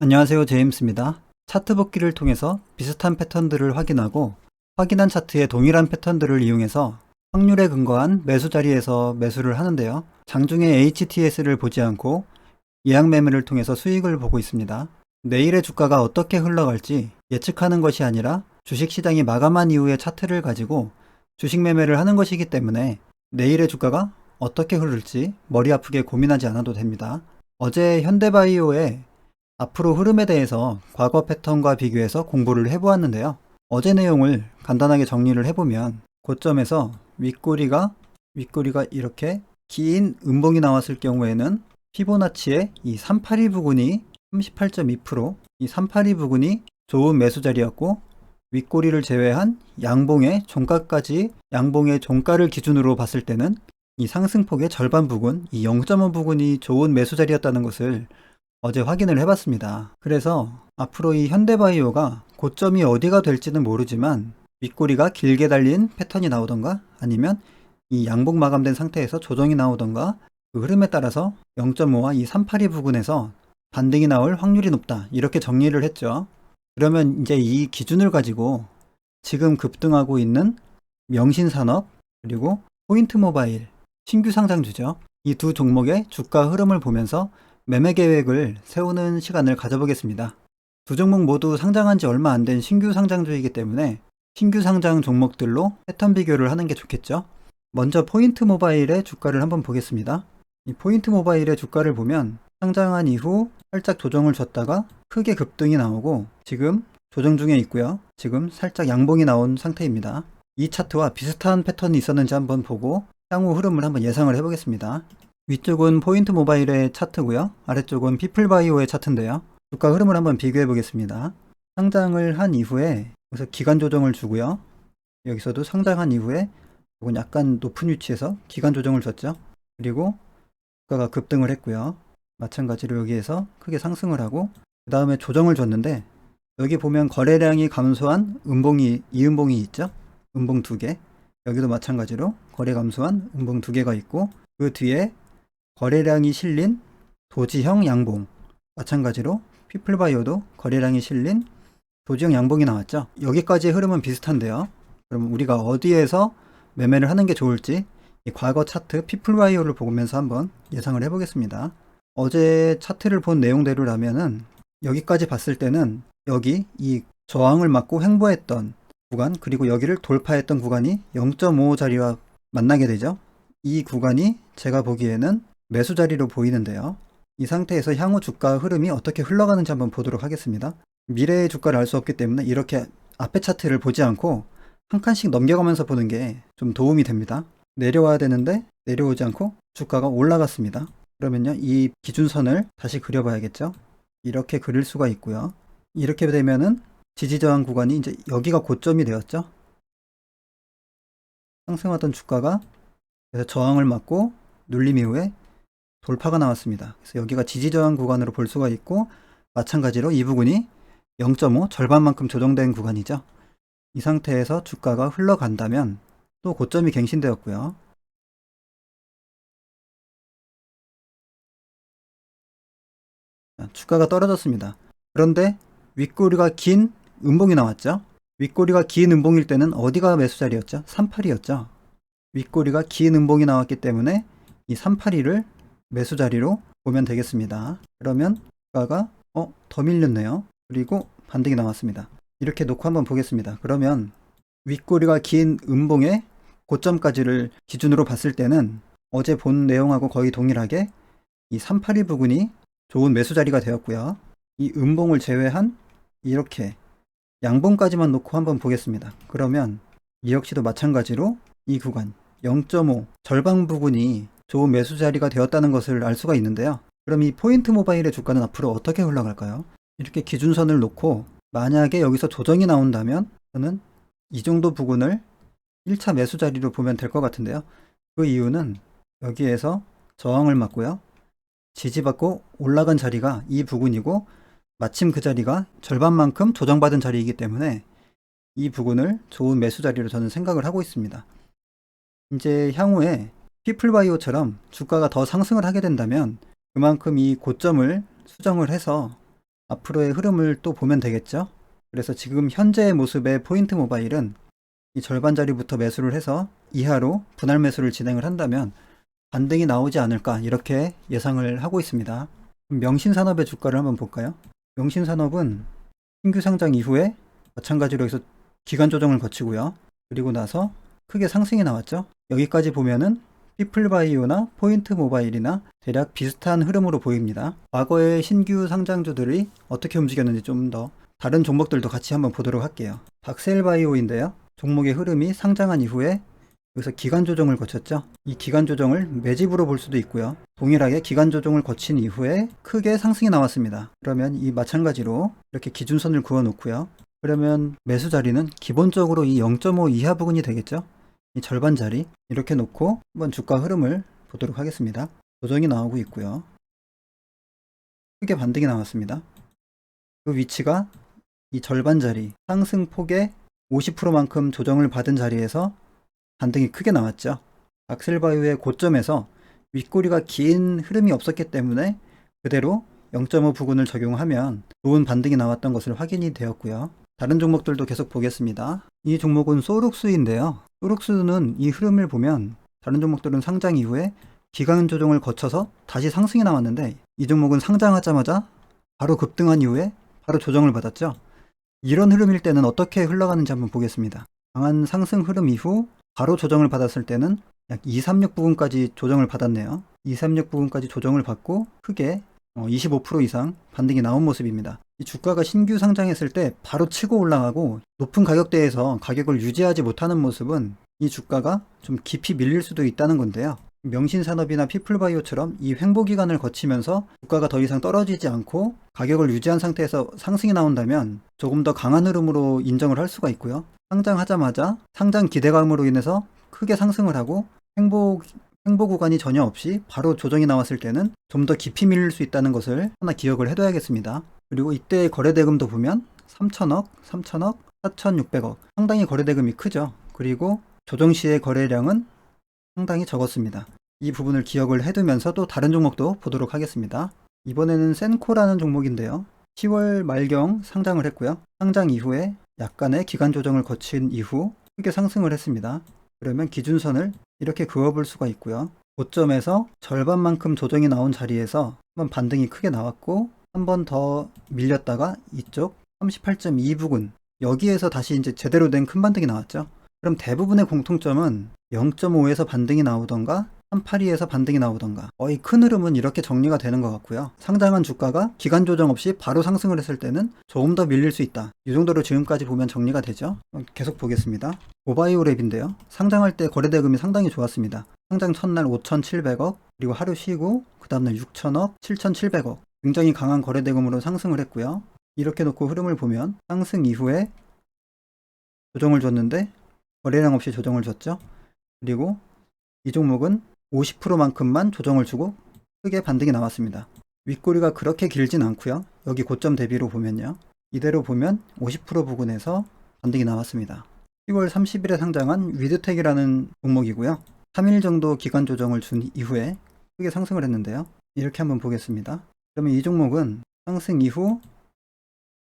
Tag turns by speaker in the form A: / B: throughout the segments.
A: 안녕하세요, 제임스입니다. 차트 복기를 통해서 비슷한 패턴들을 확인하고 확인한 차트의 동일한 패턴들을 이용해서 확률에 근거한 매수 자리에서 매수를 하는데요. 장중에 HTS를 보지 않고 예약 매매를 통해서 수익을 보고 있습니다. 내일의 주가가 어떻게 흘러갈지 예측하는 것이 아니라 주식시장이 마감한 이후의 차트를 가지고 주식 매매를 하는 것이기 때문에 내일의 주가가 어떻게 흐를지 머리 아프게 고민하지 않아도 됩니다. 어제 현대바이오의 앞으로 흐름에 대해서 과거 패턴과 비교해서 공부를 해보았는데요. 어제 내용을 간단하게 정리를 해보면 고점에서 윗꼬리가 이렇게 긴 음봉이 나왔을 경우에는 피보나치의 이 382 부근이 38.2%, 이 382 부근이 좋은 매수 자리였고 윗꼬리를 제외한 양봉의 종가까지 양봉의 종가를 기준으로 봤을 때는 이 상승폭의 절반 부근, 이 0.5 부근이 좋은 매수 자리였다는 것을 어제 확인을 해봤습니다. 그래서 앞으로 이 현대바이오가 고점이 어디가 될지는 모르지만 윗꼬리가 길게 달린 패턴이 나오던가 아니면 이 양봉 마감된 상태에서 조정이 나오던가 그 흐름에 따라서 0.5와 이 382 부근에서 반등이 나올 확률이 높다 이렇게 정리를 했죠. 그러면 이제 이 기준을 가지고 지금 급등하고 있는 명신산업 그리고 포인트모바일 신규 상장주죠. 이 두 종목의 주가 흐름을 보면서 매매 계획을 세우는 시간을 가져보겠습니다. 두 종목 모두 상장한 지 얼마 안 된 신규 상장주이기 때문에 신규 상장 종목들로 패턴 비교를 하는 게 좋겠죠. 먼저 포인트 모바일의 주가를 한번 보겠습니다. 이 포인트 모바일의 주가를 보면 상장한 이후 살짝 조정을 줬다가 크게 급등이 나오고 지금 조정 중에 있고요. 지금 살짝 양봉이 나온 상태입니다. 이 차트와 비슷한 패턴이 있었는지 한번 보고 향후 흐름을 한번 예상을 해보겠습니다. 위쪽은 포인트 모바일의 차트고요. 아래쪽은 피플바이오의 차트인데요. 주가 흐름을 한번 비교해 보겠습니다. 상장을 한 이후에 여기서 기간 조정을 주고요. 여기서도 상장한 이후에 이건 약간 높은 위치에서 기간 조정을 줬죠. 그리고 주가가 급등을 했고요. 마찬가지로 여기에서 크게 상승을 하고 그 다음에 조정을 줬는데 여기 보면 거래량이 감소한 이음봉이 있죠. 음봉 2개. 여기도 마찬가지로 거래 감소한 음봉 2개가 있고 그 뒤에 거래량이 실린 도지형 양봉 마찬가지로 피플바이오도 거래량이 실린 도지형 양봉이 나왔죠. 여기까지의 흐름은 비슷한데요. 그럼 우리가 어디에서 매매를 하는 게 좋을지 이 과거 차트 피플바이오를 보면서 한번 예상을 해보겠습니다. 어제 차트를 본 내용대로라면은 여기까지 봤을 때는 여기 이 저항을 맞고 횡보했던 구간 그리고 여기를 돌파했던 구간이 0.5 자리와 만나게 되죠. 이 구간이 제가 보기에는 매수 자리로 보이는데요. 이 상태에서 향후 주가 흐름이 어떻게 흘러가는지 한번 보도록 하겠습니다. 미래의 주가를 알 수 없기 때문에 이렇게 앞에 차트를 보지 않고 한 칸씩 넘겨가면서 보는 게 좀 도움이 됩니다. 내려와야 되는데 내려오지 않고 주가가 올라갔습니다. 그러면요, 이 기준선을 다시 그려봐야겠죠. 이렇게 그릴 수가 있고요. 이렇게 되면은 지지저항 구간이 이제 여기가 고점이 되었죠. 상승하던 주가가 그래서 저항을 맞고 눌림 이후에 돌파가 나왔습니다. 그래서 여기가 지지저항 구간으로 볼 수가 있고 마찬가지로 이 부분이 0.5 절반만큼 조정된 구간이죠. 이 상태에서 주가가 흘러간다면 또 고점이 갱신되었고요. 주가가 떨어졌습니다. 그런데 윗꼬리가 긴 음봉이 나왔죠. 윗꼬리가 긴 음봉일 때는 어디가 매수 자리였죠? 382였죠. 윗꼬리가 긴 음봉이 나왔기 때문에 이 382를 매수 자리로 보면 되겠습니다. 그러면 주가가 더 밀렸네요. 그리고 반등이 나왔습니다. 이렇게 놓고 한번 보겠습니다. 그러면 윗꼬리가 긴 음봉의 고점까지를 기준으로 봤을 때는 어제 본 내용하고 거의 동일하게 이 382 부근이 좋은 매수 자리가 되었고요. 이 음봉을 제외한 이렇게 양봉까지만 놓고 한번 보겠습니다. 그러면 이 역시도 마찬가지로 이 구간 0.5 절반 부근이 좋은 매수 자리가 되었다는 것을 알 수가 있는데요. 그럼 이 포인트 모바일의 주가는 앞으로 어떻게 흘러갈까요? 이렇게 기준선을 놓고 만약에 여기서 조정이 나온다면 저는 이 정도 부근을 1차 매수 자리로 보면 될 것 같은데요. 그 이유는 여기에서 저항을 맞고요. 지지받고 올라간 자리가 이 부근이고 마침 그 자리가 절반만큼 조정받은 자리이기 때문에 이 부근을 좋은 매수 자리로 저는 생각을 하고 있습니다. 이제 향후에 피플바이오처럼 주가가 더 상승을 하게 된다면 그만큼 이 고점을 수정을 해서 앞으로의 흐름을 또 보면 되겠죠. 그래서 지금 현재의 모습의 포인트 모바일은 이 절반 자리부터 매수를 해서 이하로 분할 매수를 진행을 한다면 반등이 나오지 않을까 이렇게 예상을 하고 있습니다. 명신산업의 주가를 한번 볼까요? 명신산업은 신규 상장 이후에 마찬가지로 여기서 기간 조정을 거치고요. 그리고 나서 크게 상승이 나왔죠. 여기까지 보면은 피플바이오나 포인트 모바일이나 대략 비슷한 흐름으로 보입니다. 과거의 신규 상장주들이 어떻게 움직였는지 좀 더 다른 종목들도 같이 한번 보도록 할게요. 박셀바이오인데요. 종목의 흐름이 상장한 이후에 여기서 기간 조정을 거쳤죠. 이 기간 조정을 매집으로 볼 수도 있고요. 동일하게 기간 조정을 거친 이후에 크게 상승이 나왔습니다. 그러면 이 마찬가지로 이렇게 기준선을 그어 놓고요. 그러면 매수 자리는 기본적으로 이 0.5 이하 부근이 되겠죠. 이 절반 자리 이렇게 놓고 한번 주가 흐름을 보도록 하겠습니다. 조정이 나오고 있고요. 크게 반등이 나왔습니다. 그 위치가 이 절반 자리 상승폭의 50%만큼 조정을 받은 자리에서 반등이 크게 나왔죠. 박셀바이오의 고점에서 윗꼬리가 긴 흐름이 없었기 때문에 그대로 0.5 부근을 적용하면 좋은 반등이 나왔던 것을 확인이 되었고요. 다른 종목들도 계속 보겠습니다. 이 종목은 소룩스인데요. 소룩스는 이 흐름을 보면 다른 종목들은 상장 이후에 기간 조정을 거쳐서 다시 상승이 나왔는데 이 종목은 상장하자마자 바로 급등한 이후에 바로 조정을 받았죠. 이런 흐름일 때는 어떻게 흘러가는지 한번 보겠습니다. 강한 상승 흐름 이후 바로 조정을 받았을 때는 약 236 부분까지 조정을 받았네요. 236 부분까지 조정을 받고 크게 25% 이상 반등이 나온 모습입니다. 이 주가가 신규 상장했을 때 바로 치고 올라가고 높은 가격대에서 가격을 유지하지 못하는 모습은 이 주가가 좀 깊이 밀릴 수도 있다는 건데요. 명신산업이나 피플바이오처럼 이 횡보 기간을 거치면서 주가가 더 이상 떨어지지 않고 가격을 유지한 상태에서 상승이 나온다면 조금 더 강한 흐름으로 인정을 할 수가 있고요. 상장하자마자 상장 기대감으로 인해서 크게 상승을 하고 횡보 구간이 전혀 없이 바로 조정이 나왔을 때는 좀 더 깊이 밀릴 수 있다는 것을 하나 기억을 해둬야겠습니다. 그리고 이때 거래대금도 보면 3천억, 4,600억 상당히 거래대금이 크죠. 그리고 조정 시의 거래량은 상당히 적었습니다. 이 부분을 기억을 해두면서 또 다른 종목도 보도록 하겠습니다. 이번에는 센코라는 종목인데요. 10월 말경 상장을 했고요. 상장 이후에 약간의 기간 조정을 거친 이후 크게 상승을 했습니다. 그러면 기준선을 이렇게 그어볼 수가 있고요. 고점에서 절반만큼 조정이 나온 자리에서 한번 반등이 크게 나왔고 한 번 더 밀렸다가 이쪽 38.2 부근 여기에서 다시 이제 제대로 된 큰 반등이 나왔죠. 그럼 대부분의 공통점은 0.5에서 반등이 나오던가 382에서 반등이 나오던가 거의 큰 흐름은 이렇게 정리가 되는 것 같고요. 상장한 주가가 기간 조정 없이 바로 상승을 했을 때는 조금 더 밀릴 수 있다. 이 정도로 지금까지 보면 정리가 되죠. 계속 보겠습니다. 모바이오랩인데요. 상장할 때 거래대금이 상당히 좋았습니다. 상장 첫날 5,700억 그리고 하루 쉬고 그 다음날 6천억, 7,700억 굉장히 강한 거래대금으로 상승을 했고요. 이렇게 놓고 흐름을 보면 상승 이후에 조정을 줬는데 거래량 없이 조정을 줬죠. 그리고 이 종목은 50%만큼만 조정을 주고 크게 반등이 나왔습니다. 윗꼬리가 그렇게 길진 않고요. 여기 고점 대비로 보면요. 이대로 보면 50% 부근에서 반등이 나왔습니다. 10월 30일에 상장한 위드텍이라는 종목이고요. 3일 정도 기간 조정을 준 이후에 크게 상승을 했는데요. 이렇게 한번 보겠습니다. 그러면 이 종목은 상승 이후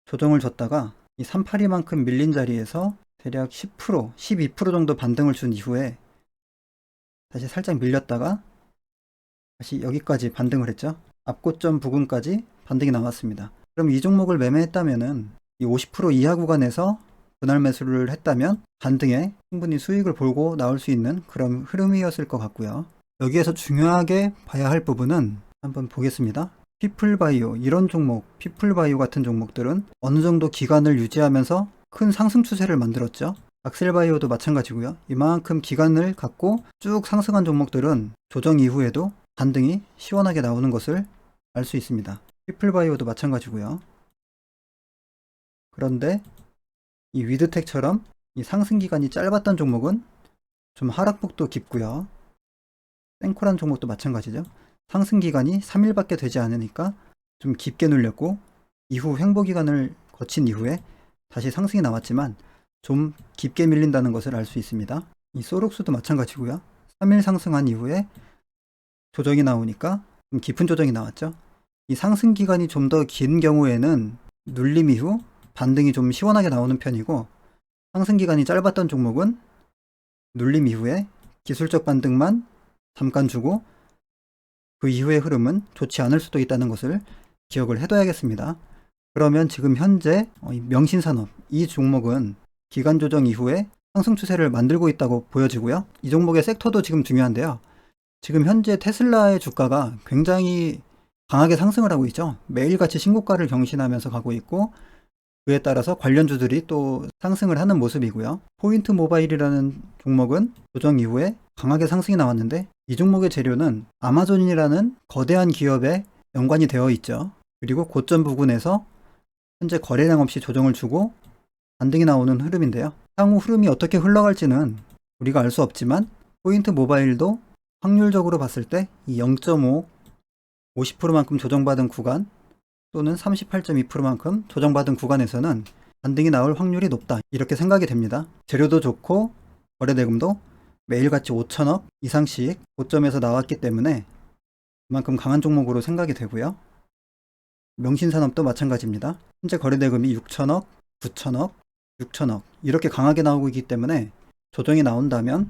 A: 조정을 줬다가 이 382만큼 밀린 자리에서 대략 10%, 12% 정도 반등을 준 이후에 다시 살짝 밀렸다가 다시 여기까지 반등을 했죠. 앞고점 부근까지 반등이 나왔습니다. 그럼 이 종목을 매매했다면은 이 50% 이하 구간에서 분할 매수를 했다면 반등에 충분히 수익을 보고 나올 수 있는 그런 흐름이었을 것 같고요. 여기에서 중요하게 봐야 할 부분은 한번 보겠습니다. 피플바이오 이런 종목, 피플바이오 같은 종목들은 어느 정도 기간을 유지하면서 큰 상승 추세를 만들었죠. 악셀바이오도 마찬가지고요. 이만큼 기간을 갖고 쭉 상승한 종목들은 조정 이후에도 반등이 시원하게 나오는 것을 알 수 있습니다. 피플바이오도 마찬가지고요. 그런데 이 위드텍처럼 이 상승 기간이 짧았던 종목은 좀 하락폭도 깊고요. 센코란 종목도 마찬가지죠. 상승 기간이 3일밖에 되지 않으니까 좀 깊게 눌렸고 이후 횡보 기간을 거친 이후에 다시 상승이 나왔지만 좀 깊게 밀린다는 것을 알 수 있습니다. 이 소록스도 마찬가지고요. 3일 상승한 이후에 조정이 나오니까 좀 깊은 조정이 나왔죠. 이 상승 기간이 좀 더 긴 경우에는 눌림 이후 반등이 좀 시원하게 나오는 편이고, 상승 기간이 짧았던 종목은 눌림 이후에 기술적 반등만 잠깐 주고 그 이후의 흐름은 좋지 않을 수도 있다는 것을 기억을 해둬야겠습니다. 그러면 지금 현재 이 명신산업, 이 종목은 기간 조정 이후에 상승 추세를 만들고 있다고 보여지고요. 이 종목의 섹터도 지금 중요한데요. 지금 현재 테슬라의 주가가 굉장히 강하게 상승을 하고 있죠. 매일같이 신고가를 경신하면서 가고 있고, 그에 따라서 관련주들이 또 상승을 하는 모습이고요. 포인트 모바일이라는 종목은 조정 이후에 강하게 상승이 나왔는데, 이 종목의 재료는 아마존이라는 거대한 기업에 연관이 되어 있죠. 그리고 고점 부근에서 현재 거래량 없이 조정을 주고 반등이 나오는 흐름인데요. 향후 흐름이 어떻게 흘러갈지는 우리가 알 수 없지만, 포인트 모바일도 확률적으로 봤을 때 이 0.5, 50%만큼 조정받은 구간 또는 38.2%만큼 조정받은 구간에서는 반등이 나올 확률이 높다, 이렇게 생각이 됩니다. 재료도 좋고 거래대금도 매일같이 5천억 이상씩 고점에서 나왔기 때문에 그만큼 강한 종목으로 생각이 되고요. 명신산업도 마찬가지입니다. 현재 거래대금이 6천억, 9천억, 6천억 이렇게 강하게 나오고 있기 때문에 조정이 나온다면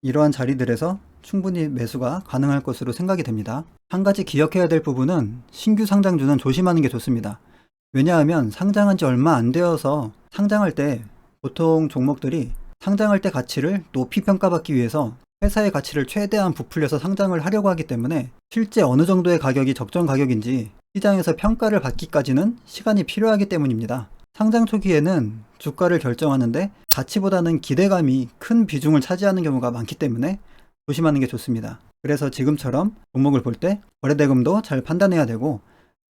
A: 이러한 자리들에서 충분히 매수가 가능할 것으로 생각이 됩니다. 한 가지 기억해야 될 부분은 신규 상장주는 조심하는 게 좋습니다. 왜냐하면 상장한 지 얼마 안 되어서 상장할 때 보통 종목들이 상장할 때 가치를 높이 평가받기 위해서 회사의 가치를 최대한 부풀려서 상장을 하려고 하기 때문에 실제 어느 정도의 가격이 적정 가격인지 시장에서 평가를 받기까지는 시간이 필요하기 때문입니다. 상장 초기에는 주가를 결정하는데 가치보다는 기대감이 큰 비중을 차지하는 경우가 많기 때문에 조심하는 게 좋습니다. 그래서 지금처럼 종목을 볼 때 거래대금도 잘 판단해야 되고,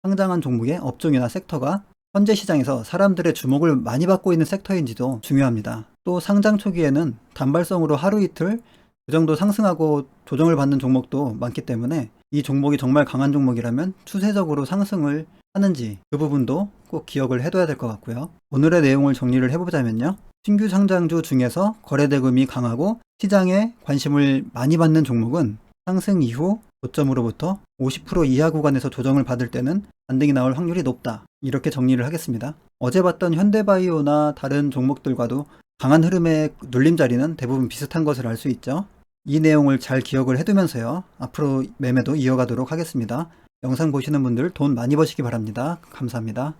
A: 상장한 종목의 업종이나 섹터가 현재 시장에서 사람들의 주목을 많이 받고 있는 섹터인지도 중요합니다. 또 상장 초기에는 단발성으로 하루 이틀 그 정도 상승하고 조정을 받는 종목도 많기 때문에 이 종목이 정말 강한 종목이라면 추세적으로 상승을 하는지 그 부분도 꼭 기억을 해둬야 될 것 같고요. 오늘의 내용을 정리를 해보자면요. 신규 상장주 중에서 거래대금이 강하고 시장에 관심을 많이 받는 종목은 상승 이후 고점으로부터 50% 이하 구간에서 조정을 받을 때는 반등이 나올 확률이 높다, 이렇게 정리를 하겠습니다. 어제 봤던 현대바이오나 다른 종목들과도 강한 흐름의 눌림자리는 대부분 비슷한 것을 알 수 있죠. 이 내용을 잘 기억을 해두면서요, 앞으로 매매도 이어가도록 하겠습니다. 영상 보시는 분들 돈 많이 버시기 바랍니다. 감사합니다.